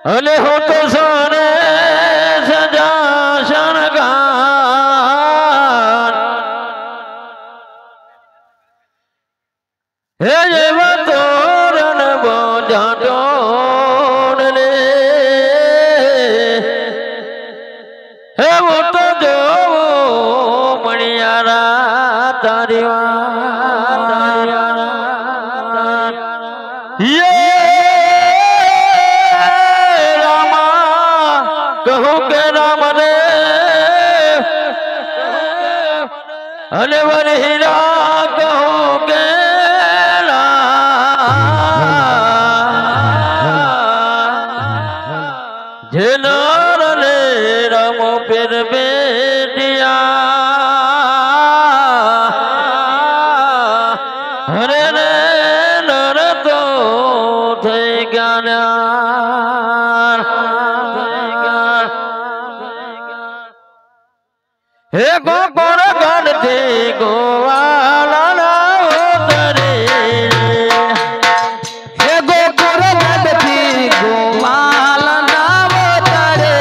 अले हो तो सोने सजा शनगान हे जेव तोरण बोझा डोन ले हे वो तो जो मणियारा तारी ये अने वन हीरा कहूँ के झेनार ने रामो फिर बेटिया हरे ने नर तो थे गाना हे गोपर गणते गोवाला उतरे हे गोपर गणते गोवाला उतरे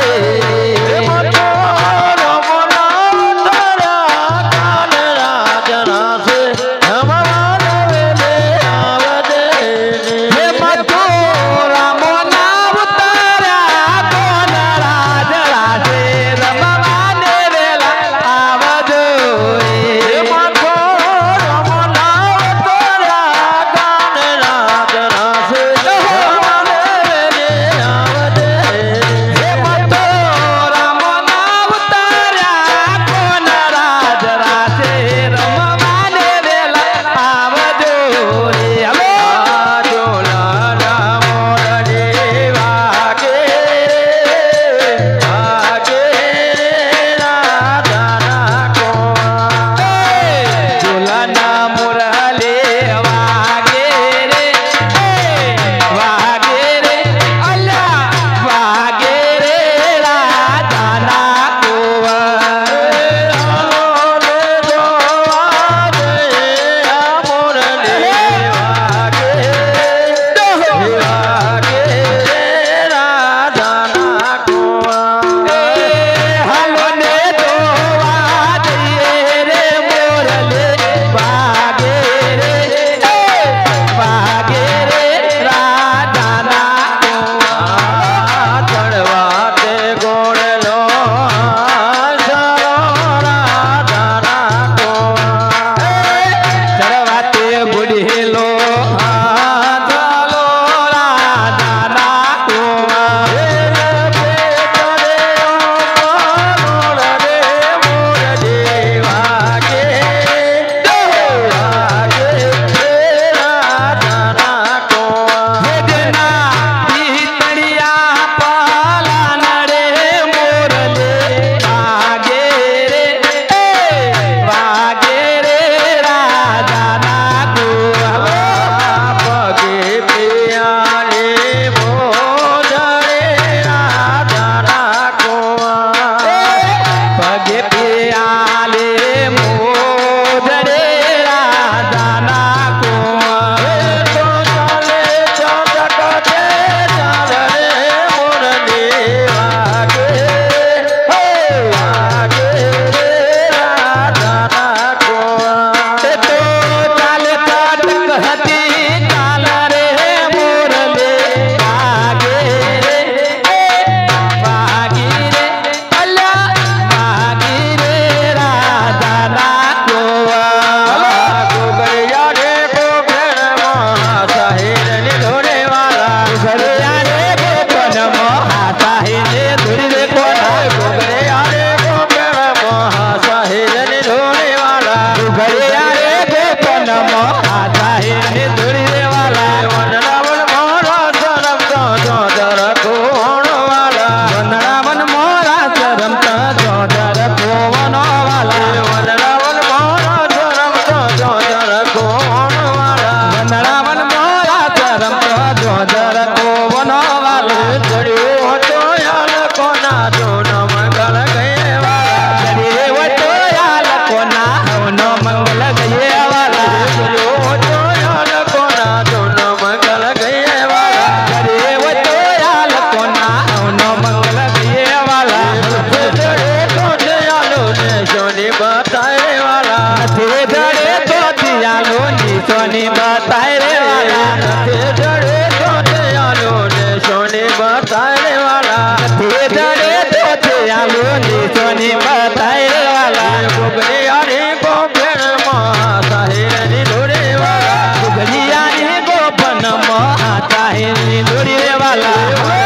सिंदूरी वाला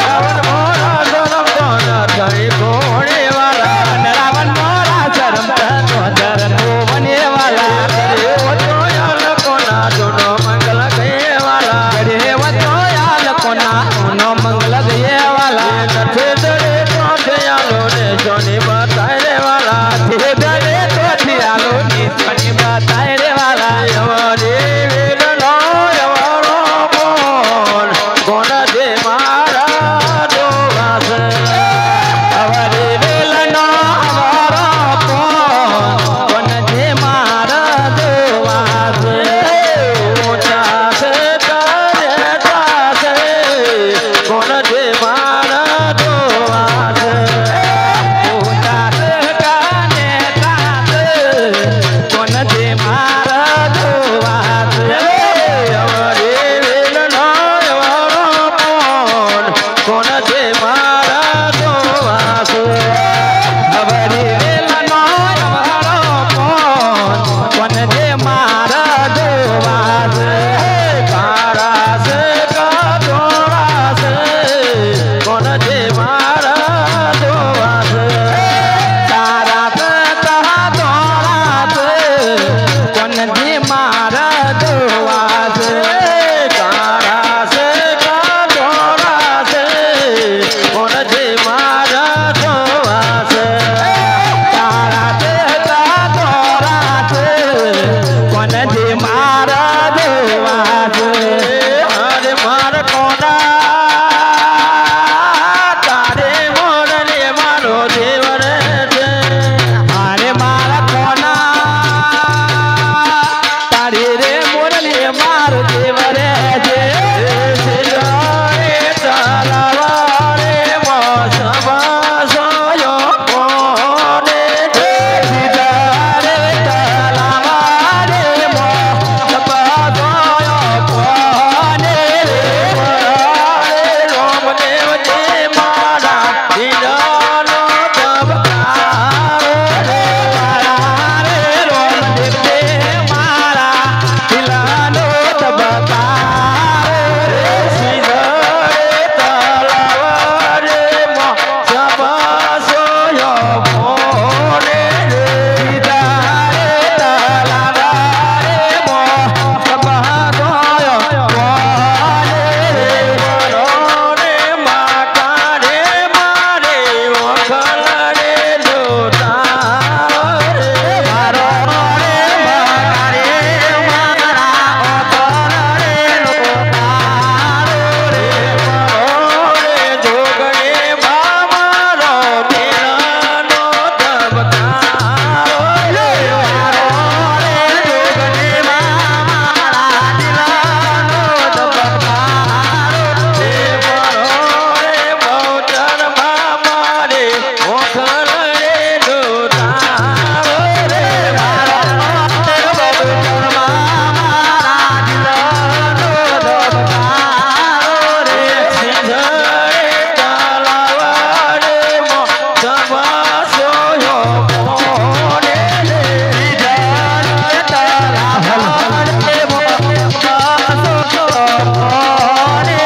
रावण मोरा शरम तो घोड़े वाला रावण मोरा शरम तो धरन बने वाला वो तो याल कोना दोनों मंगल गए वाला वो तो याल कोना दोनों मंगल गए वाला थे दरे तो यालो ने सोनी बताए वाला थे दरे तो यालो ने सोनी बताए वाला हमारे वीर नो यवरो बोल कोन दे मारा दो वास हमारे वीर नो हमारा बोल कोन दे मारा दो वास ऊंचा से तारे तासे कोन दे मारा दो वास ऊंचा से काने तासे कोन दे मारा दो वास हमारे वीर नो यवरो बोल कोन दे मारा दो वास हमारे वीर नो यवरो बोल कोन दे मारा दो वास कारा से का दोरा से कोन दे मारा दो वास तारा से कहा दोरा से कोन दे मारा दो वास कारा से का दोरा से कोन दे मारा दो वास तारा से का दोरा से कोन दे मारा दो वास हरे मार कोना तारे मोरले मारो देवर हरे मार कोना तारे रे मोरले मारो देवर सिलोरे तलवारे मौसम सोयो कोने सिलोरे तलवारे मौसम सोयो कोने रोम देव जे मारा दिलानो तबकारो रे रोम देव जे मारा दिलानो तबकारो सिलोरे तलवारे मौसम सोयो कोने सिलोरे तलवारे मौसम सोयो कोने रे माकारे मारे ओखलरे लोटारो रे मारो रे माकारे मारा ओखलरे लोटारो रे मारो रे जोगणे बामारो दिलानो तबकारो रे मारो रे जोगणे बामारा दिलानो तबकारो रे मारो रे बहुचर बामारे ओखलरे लोटारो रे मारो रे बहुचर बामारा दिलानो तबकारो रे सिंधरे तलवारे मौसम सोयो कोने सिंधरे तलवारे मौसम सोयो कोने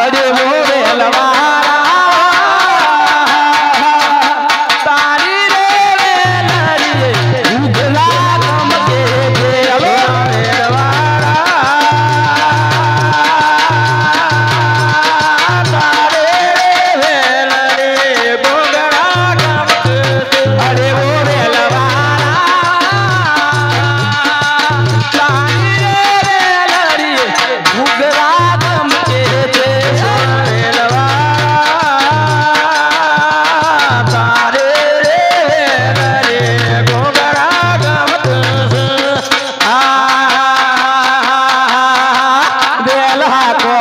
अरे वो बेलवारा तारी रे लरिए उगला गम के बेलवारा तारे रे लरिए उगला गम के अरे वो बेलवारा तारी रे लरिए उगला गम के बेलवारा तारे रे लरिए उगला गम के बेला को